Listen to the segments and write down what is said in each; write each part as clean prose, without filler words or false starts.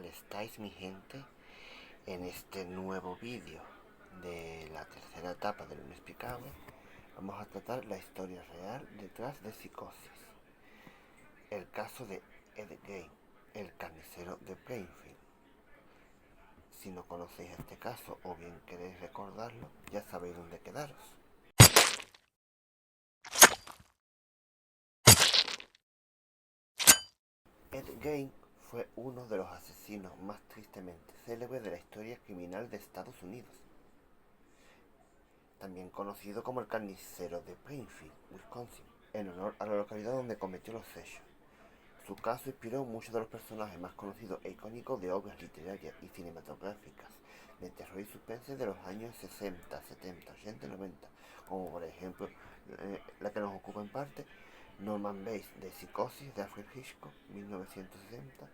tal estáis, mi gente? En este nuevo vídeo de la tercera etapa del inexplicable vamos a tratar la historia real detrás de Psicosis, el caso de Ed Gein, el carnicero de Plainfield. Si no conocéis este caso o bien queréis recordarlo, ya sabéis dónde quedaros. Ed Gein fue uno de los asesinos más tristemente célebres de la historia criminal de Estados Unidos, también conocido como el carnicero de Plainfield, Wisconsin, en honor a la localidad donde cometió los hechos. Su caso inspiró muchos de los personajes más conocidos e icónicos de obras literarias y cinematográficas de terror y suspense de los años 60, 70, 80 y 90, como por ejemplo la que nos ocupa en parte, Norman Bates de Psicosis de Alfred Hitchcock, 1960,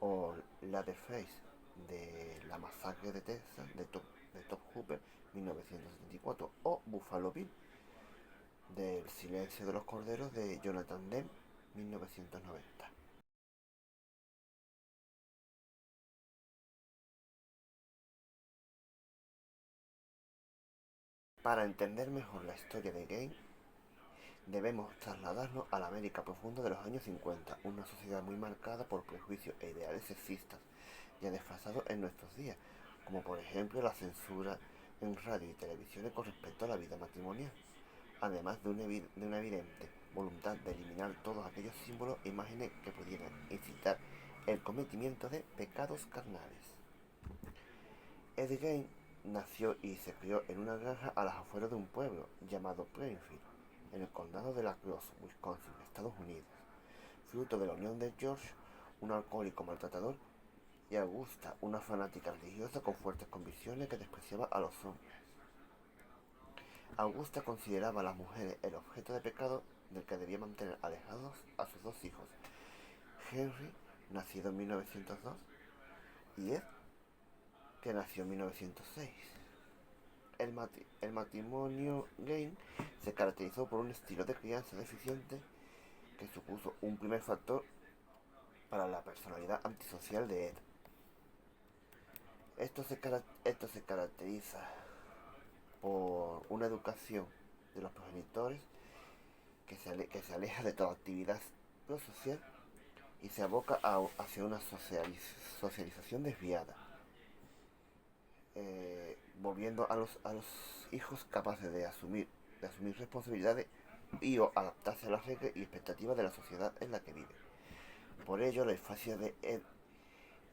o Leatherface de La Masacre de Texas de Top Hooper, 1974, o Buffalo Bill del Silencio de los Corderos de Jonathan Demme, 1990. Para entender mejor la historia de Gein, debemos trasladarnos a la América profunda de los años 50, una sociedad muy marcada por prejuicios e ideales sexistas, ya desfasados en nuestros días, como por ejemplo la censura en radio y televisión con respecto a la vida matrimonial, además de una evidente voluntad de eliminar todos aquellos símbolos e imágenes que pudieran incitar el cometimiento de pecados carnales. Ed Gein nació y se crió en una granja a las afueras de un pueblo llamado Plainfield, en el condado de La Crosse, Wisconsin, Estados Unidos, fruto de la unión de George, un alcohólico maltratador, y Augusta, una fanática religiosa con fuertes convicciones que despreciaba a los hombres. Augusta consideraba a las mujeres el objeto de pecado del que debía mantener alejados a sus dos hijos, Henry, nacido en 1902, y Ed, que nació en 1906. El matrimonio Gein se caracterizó por un estilo de crianza deficiente que supuso un primer factor para la personalidad antisocial de Ed. Esto se caracteriza por una educación de los progenitores que se aleja de toda actividad prosocial y se aboca hacia una socialización desviada, volviendo a los hijos capaces de asumir responsabilidades y o adaptarse a las reglas y expectativas de la sociedad en la que vive. Por ello, la infancia de Ed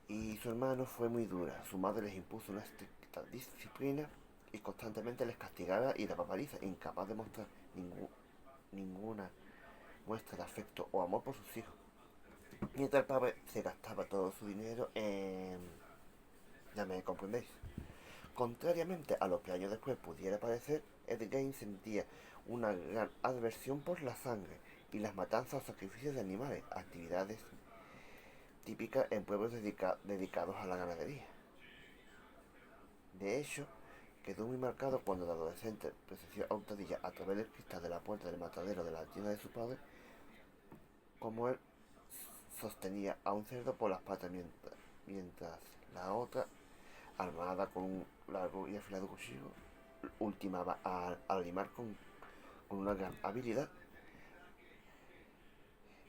y su hermano fue muy dura. Su madre les impuso una estricta disciplina y constantemente les castigaba y daba palizas, incapaz de mostrar ninguna muestra de afecto o amor por sus hijos. Mientras el padre se gastaba todo su dinero en... ya me comprendéis. Contrariamente a lo que años después pudiera parecer, Ed Gein sentía una gran aversión por la sangre y las matanzas o sacrificios de animales, actividades típicas en pueblos dedicados a la ganadería. De hecho, quedó muy marcado cuando de adolescente presenció a hurtadillas a través del cristal de la puerta del matadero de la tienda de su padre, como él sostenía a un cerdo por las patas mientras la otra, armada con un largo y afilado cuchillo, ultimaba al limar con una gran habilidad,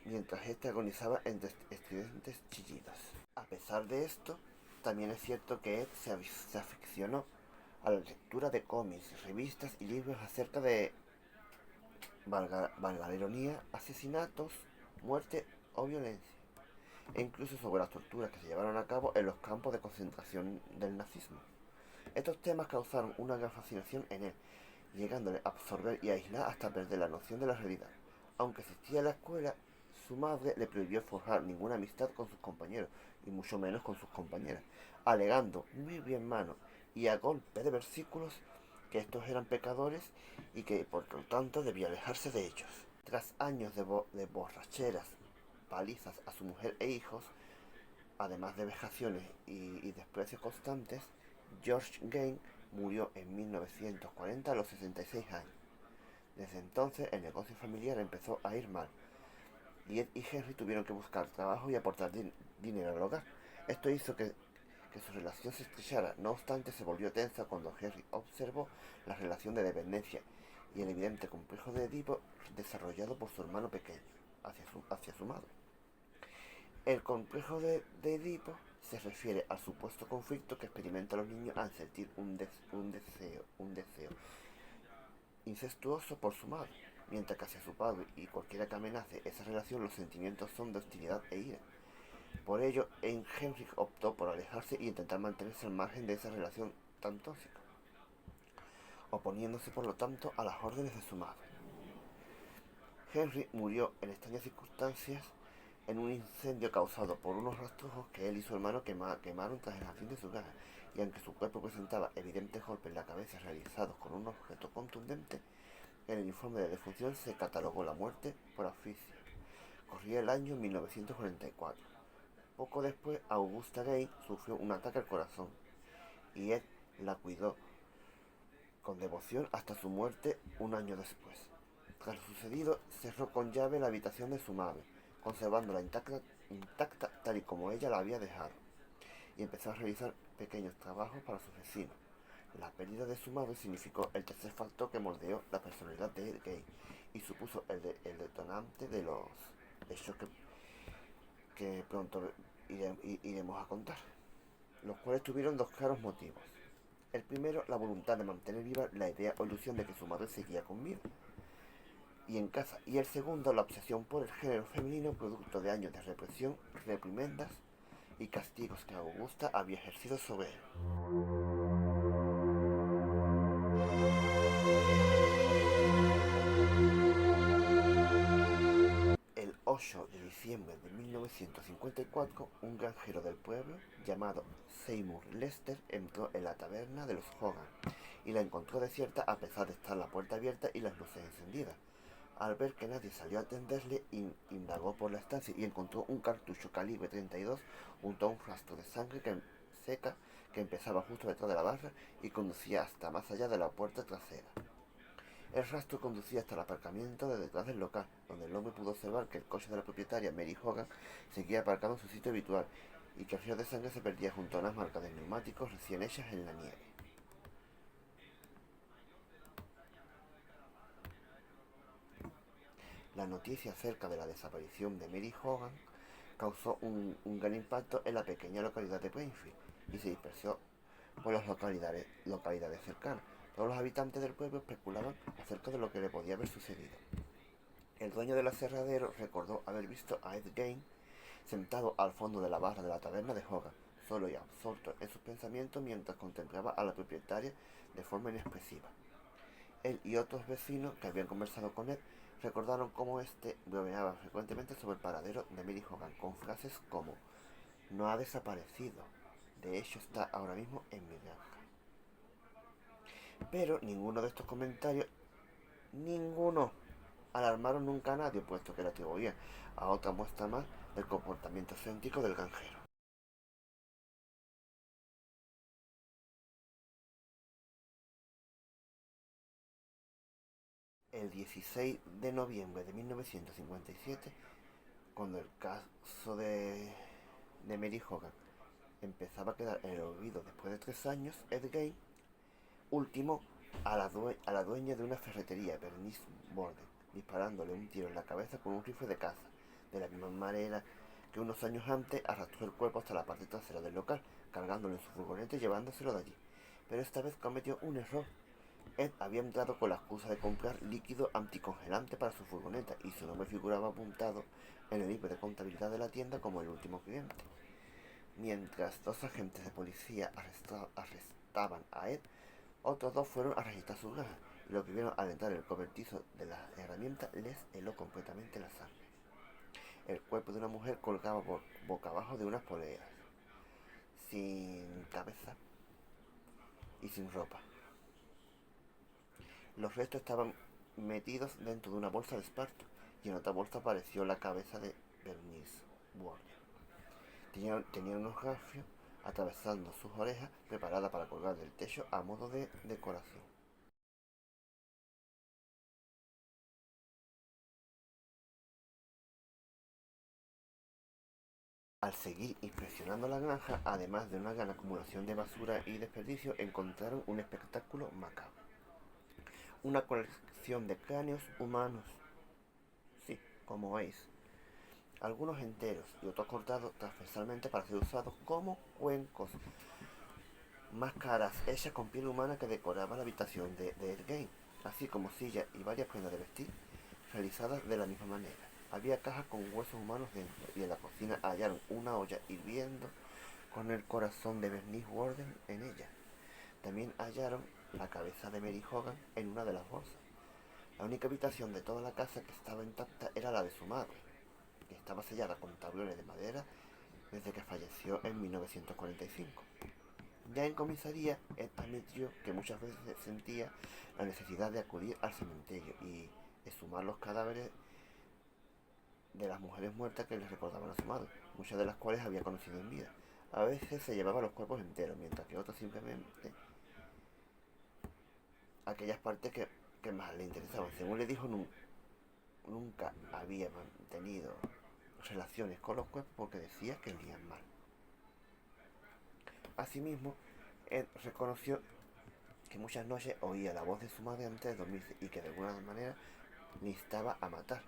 mientras este agonizaba entre estridentes chillidos. A pesar de esto, también es cierto que Ed se aficionó a la lectura de cómics, revistas y libros acerca de, valga la ironía, asesinatos, muerte o violencia, e incluso sobre las torturas que se llevaron a cabo en los campos de concentración del nazismo. Estos temas causaron una gran fascinación en él, llegándole a absorber y a aislar hasta perder la noción de la realidad. Aunque asistía a la escuela, su madre le prohibió forjar ninguna amistad con sus compañeros, y mucho menos con sus compañeras, alegando muy bien mano y a golpe de versículos que estos eran pecadores y que por lo tanto debía alejarse de ellos. Tras años de borracheras, palizas a su mujer e hijos, además de vejaciones y desprecios constantes, George Gein murió en 1940 a los 66 años. Desde entonces el negocio familiar empezó a ir mal y Ed y Henry tuvieron que buscar trabajo y aportar dinero al hogar. Esto hizo que su relación se estrechara. No obstante, se volvió tensa cuando Henry observó la relación de dependencia y el evidente complejo de Edipo desarrollado por su hermano pequeño hacia su madre. El complejo de Edipo se refiere al supuesto conflicto que experimentan los niños al sentir un deseo incestuoso por su madre, mientras que hacia su padre y cualquiera que amenace esa relación los sentimientos son de hostilidad e ira. Por ello, Henry optó por alejarse y intentar mantenerse al margen de esa relación tan tóxica, oponiéndose por lo tanto a las órdenes de su madre. Henry murió en extrañas circunstancias en un incendio causado por unos rastrojos que él y su hermano quemaron tras el jardín de su casa, y aunque su cuerpo presentaba evidentes golpes en la cabeza realizados con un objeto contundente, en el informe de defunción se catalogó la muerte por asfixia. Corría el año 1944. Poco después, Augusta Gay sufrió un ataque al corazón, y Ed la cuidó con devoción hasta su muerte un año después. Tras lo sucedido, cerró con llave la habitación de su madre, conservándola intacta tal y como ella la había dejado, y empezó a realizar pequeños trabajos para sus vecinos. La pérdida de su madre significó el tercer factor que moldeó la personalidad de Ed Gein y supuso el detonante de los hechos que pronto iremos a contar, los cuales tuvieron dos claros motivos. El primero, la voluntad de mantener viva la idea o ilusión de que su madre seguía con vida y en casa, y el segundo, la obsesión por el género femenino producto de años de represión, reprimendas y castigos que Augusta había ejercido sobre él. El 8 de diciembre de 1954, un granjero del pueblo llamado Seymour Lester entró en la taberna de los Hogan y la encontró desierta a pesar de estar la puerta abierta y las luces encendidas. Al ver que nadie salió a atenderle, indagó por la estancia y encontró un cartucho calibre 32 junto a un rastro de sangre seca que empezaba justo detrás de la barra y conducía hasta más allá de la puerta trasera. El rastro conducía hasta el aparcamiento de detrás del local, donde el hombre pudo observar que el coche de la propietaria, Mary Hogan, seguía aparcado en su sitio habitual y que el río de sangre se perdía junto a unas marcas de neumáticos recién hechas en la nieve. La noticia acerca de la desaparición de Mary Hogan causó un gran impacto en la pequeña localidad de Plainfield y se dispersó por las localidades cercanas. Todos los habitantes del pueblo especulaban acerca de lo que le podía haber sucedido. El dueño del aserradero recordó haber visto a Ed Gein sentado al fondo de la barra de la taberna de Hogan, solo y absorto en sus pensamientos mientras contemplaba a la propietaria de forma inexpresiva. Él y otros vecinos que habían conversado con Ed recordaron cómo este bromeaba frecuentemente sobre el paradero de Mary Hogan con frases como "no ha desaparecido, de hecho está ahora mismo en mi granja". Pero ninguno de estos comentarios, ninguno, alarmaron nunca a nadie, puesto que le atribuían a otra muestra más del comportamiento excéntrico del granjero. El 16 de noviembre de 1957, cuando el caso de Mary Hogan empezaba a quedar en el olvido después de 3 años, Ed Gein ultimó a la dueña de una ferretería, Bernice Borden, disparándole un tiro en la cabeza con un rifle de caza, de la misma manera que unos años antes arrastró el cuerpo hasta la parte trasera del local, cargándolo en su furgoneta y llevándoselo de allí. Pero esta vez cometió un error. Ed había entrado con la excusa de comprar líquido anticongelante para su furgoneta y su nombre figuraba apuntado en el libro de contabilidad de la tienda como el último cliente. Mientras dos agentes de policía arrestaban a Ed, otros dos fueron a registrar sus gafas y lo que vieron al entrar el cobertizo de la herramienta les heló completamente la sangre. El cuerpo de una mujer colgaba boca abajo de unas poleas, sin cabeza y sin ropa. Los restos estaban metidos dentro de una bolsa de esparto y en otra bolsa apareció la cabeza de Bernice Warner. Tenía unos garfios atravesando sus orejas preparada para colgar del techo a modo de decoración. Al seguir inspeccionando la granja, además de una gran acumulación de basura y desperdicio, encontraron un espectáculo macabro. Una colección de cráneos humanos, sí, como veis, algunos enteros y otros cortados transversalmente para ser usados como cuencos. Máscaras hechas con piel humana que decoraban la habitación de Ed Gein, así como sillas y varias prendas de vestir realizadas de la misma manera. Había cajas con huesos humanos dentro y en la cocina hallaron una olla hirviendo con el corazón de Bernice Warden en ella. También hallaron la cabeza de Mary Hogan en una de las bolsas. La única habitación de toda la casa que estaba intacta era la de su madre, que estaba sellada con tablones de madera desde que falleció en 1945. Ya en comisaría, Ed admitió que muchas veces sentía la necesidad de acudir al cementerio y exhumar los cadáveres de las mujeres muertas que les recordaban a su madre, muchas de las cuales había conocido en vida. A veces se llevaba los cuerpos enteros, mientras que otros simplemente aquellas partes que más le interesaban. Según le dijo, nunca había mantenido relaciones con los cuerpos porque decía que olían mal. Asimismo, Ed reconoció que muchas noches oía la voz de su madre antes de dormirse y que de alguna manera le instaba a matar.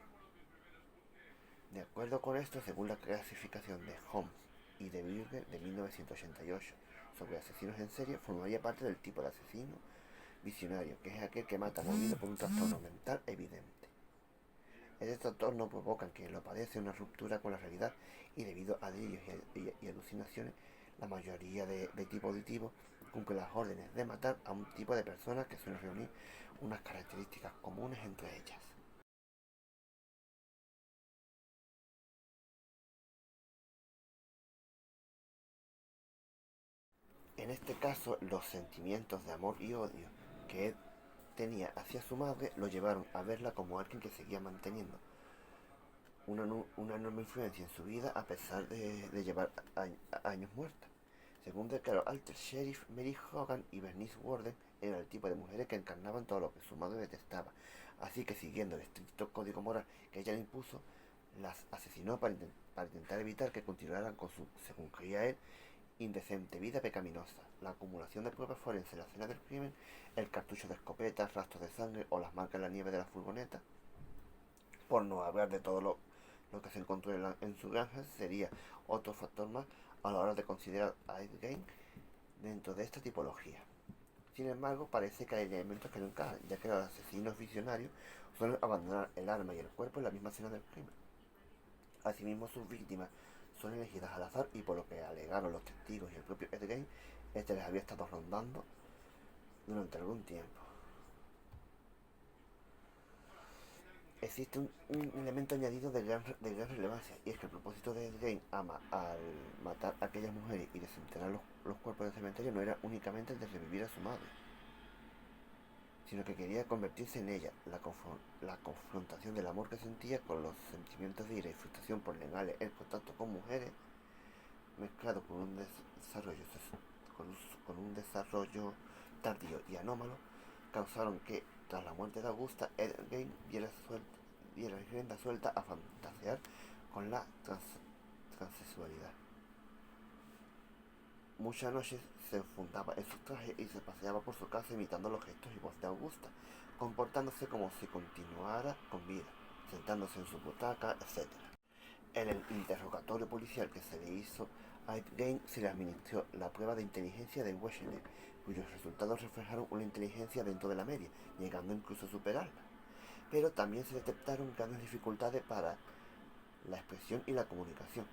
De acuerdo con esto, según la clasificación de Holmes y de Birger de 1988 sobre asesinos en serie, formaría parte del tipo de asesino visionario, que es aquel que mata movido por un trastorno mental evidente. Este trastorno provoca en quien lo padece una ruptura con la realidad y debido a delirios y alucinaciones, la mayoría de tipo auditivo cumple las órdenes de matar a un tipo de personas que suelen reunir unas características comunes entre ellas. En este caso, los sentimientos de amor y odio que Ed tenía hacia su madre lo llevaron a verla como alguien que seguía manteniendo una enorme influencia en su vida a pesar de llevar años muerta. Según declaró Alter Sheriff, Mary Hogan y Bernice Warden eran el tipo de mujeres que encarnaban todo lo que su madre detestaba, así que siguiendo el estricto código moral que ella le impuso, las asesinó para intentar evitar que continuaran con su, según creía él, indecente vida pecaminosa. La acumulación de pruebas forenses en la escena del crimen, el cartucho de escopeta, rastros de sangre o las marcas en la nieve de la furgoneta, por no hablar de todo lo que se encontró en su granja, sería otro factor más a la hora de considerar a Ed Gein dentro de esta tipología. Sin embargo, parece que hay elementos que no encajan, ya que los asesinos visionarios suelen abandonar el arma y el cuerpo en la misma escena del crimen. Asimismo, sus víctimas son elegidas al azar y por lo que alegaron los testigos y el propio Ed Gein, este les había estado rondando durante algún tiempo. Existe un elemento añadido de gran relevancia, y es que el propósito de Ed Gein al matar a aquellas mujeres y desenterrar los cuerpos del cementerio no era únicamente el de revivir a su madre, sino que quería convertirse en ella. La confrontación del amor que sentía con los sentimientos de ira y frustración por negarle el contacto con mujeres, mezclado con un desarrollo tardío y anómalo, causaron que, tras la muerte de Augusta, Ed Gein diera rienda suelta a fantasear con la transexualidad. Muchas noches se enfundaba en sus trajes y se paseaba por su casa imitando los gestos y voz de Augusta, comportándose como si continuara con vida, sentándose en su butaca, etc. En el interrogatorio policial que se le hizo a Ed Gein se le administró la prueba de inteligencia de Wechsler, cuyos resultados reflejaron una inteligencia dentro de la media, llegando incluso a superarla. Pero también se detectaron grandes dificultades para la expresión y la comunicación.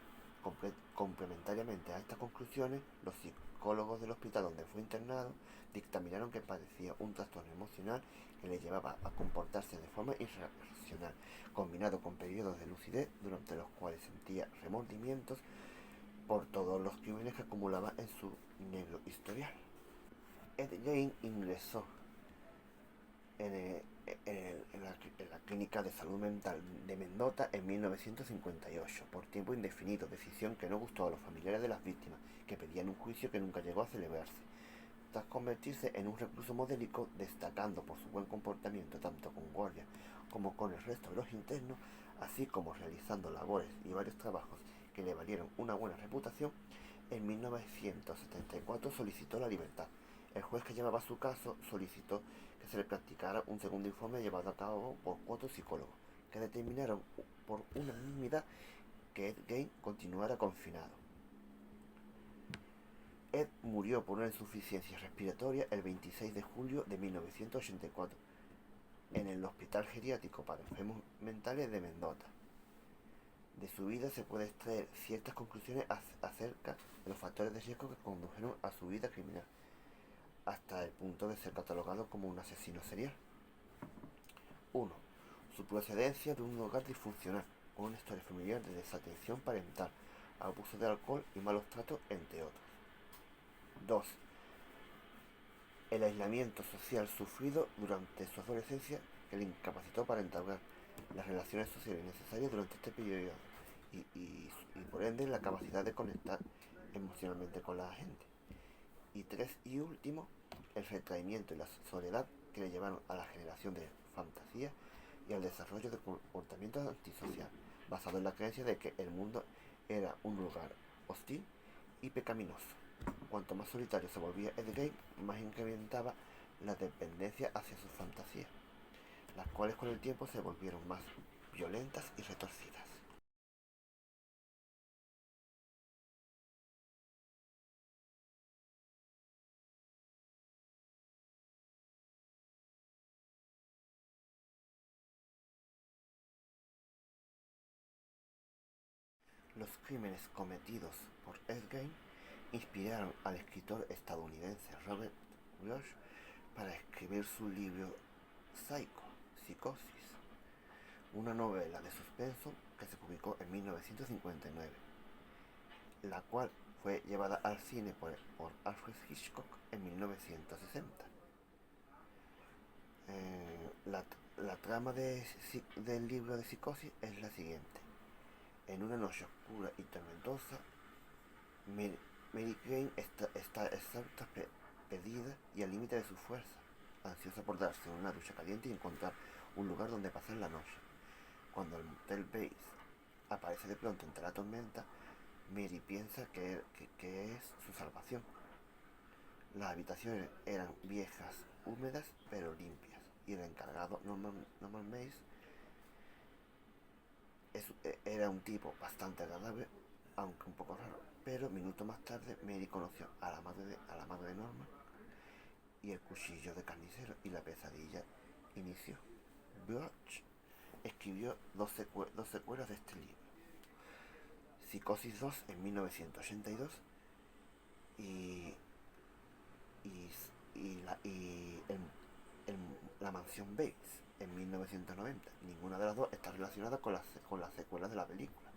Complementariamente a estas conclusiones, los psicólogos del hospital donde fue internado dictaminaron que padecía un trastorno emocional que le llevaba a comportarse de forma irracional, combinado con periodos de lucidez durante los cuales sentía remordimientos por todos los crímenes que acumulaba en su negro historial. Ed Gein ingresó en, el- en la Clínica de Salud Mental de Mendota en 1958, por tiempo indefinido, decisión que no gustó a los familiares de las víctimas, que pedían un juicio que nunca llegó a celebrarse. Tras convertirse en un recluso modélico, destacando por su buen comportamiento tanto con guardias como con el resto de los internos, así como realizando labores y varios trabajos que le valieron una buena reputación, en 1974 solicitó la libertad. El juez que llevaba su caso solicitó que se le practicara un segundo informe llevado a cabo por 4 psicólogos, que determinaron por unanimidad que Ed Gein continuara confinado. Ed murió por una insuficiencia respiratoria el 26 de julio de 1984 en el Hospital Geriátrico para Enfermos Mentales de Mendota. De su vida se puede extraer ciertas conclusiones acerca de los factores de riesgo que condujeron a su vida criminal, hasta el punto de ser catalogado como un asesino serial. 1. Su procedencia de un hogar disfuncional, con una historia familiar de desatención parental, abuso de alcohol y malos tratos, entre otros. 2. El aislamiento social sufrido durante su adolescencia que le incapacitó para entablar las relaciones sociales necesarias durante este periodo y por ende la capacidad de conectar emocionalmente con la gente. Y 3 y último, el retraimiento y la soledad que le llevaron a la generación de fantasía y al desarrollo de comportamientos antisociales, basado en la creencia de que el mundo era un lugar hostil y pecaminoso. Cuanto más solitario se volvía Ed Gein, más incrementaba la dependencia hacia sus fantasías, las cuales con el tiempo se volvieron más violentas y retorcidas. Los crímenes cometidos por Ed Gein inspiraron al escritor estadounidense Robert Bloch para escribir su libro Psycho, Psicosis, una novela de suspenso que se publicó en 1959, la cual fue llevada al cine por Alfred Hitchcock en 1960. La trama del libro de Psicosis es la siguiente. En una noche oscura y tormentosa, Mary Jane está exhausta, perdida y al límite de su fuerza, ansiosa por darse una ducha caliente y encontrar un lugar donde pasar la noche. Cuando el motel Bates aparece de pronto entre la tormenta, Mary piensa que es su salvación. Las habitaciones eran viejas, húmedas, pero limpias, y el encargado, Norman Mace, era un tipo bastante agradable, aunque un poco raro. Pero minutos más tarde, Mary conoció a la madre de Norman, y el cuchillo de carnicero, y la pesadilla inició. Bloch escribió dos secuelas de este libro: Psicosis 2 en 1982 y, y, La mansión Bates en 1990. Ninguna de las dos está relacionada con las secuelas de la película.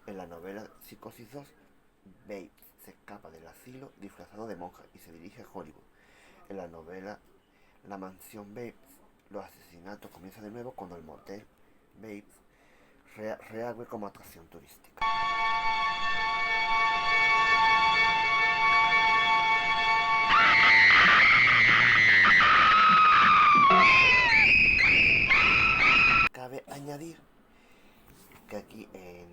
En la novela Psicosis 2, Bates se escapa del asilo disfrazado de monja y se dirige a Hollywood. En la novela La mansión Bates, los asesinatos comienzan de nuevo cuando el motel Bates reabre como atracción turística. Cabe añadir que aquí en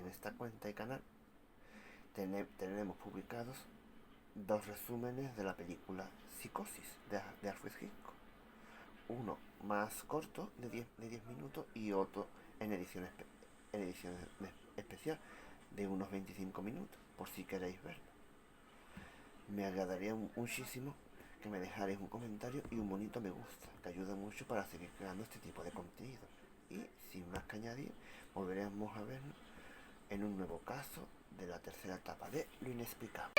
esta cuenta y canal tenemos publicados dos resúmenes de la película Psicosis de Alfred Hitchcock. Uno más corto de 10 minutos y otro en edición especial de unos 25 minutos, por si queréis verlo. Me agradaría muchísimo que me dejarais un comentario y un bonito me gusta, que ayuda mucho para seguir creando este tipo de contenido. Y sin más que añadir, volveremos a vernos en un nuevo caso de la tercera etapa de Lo Inexplicable.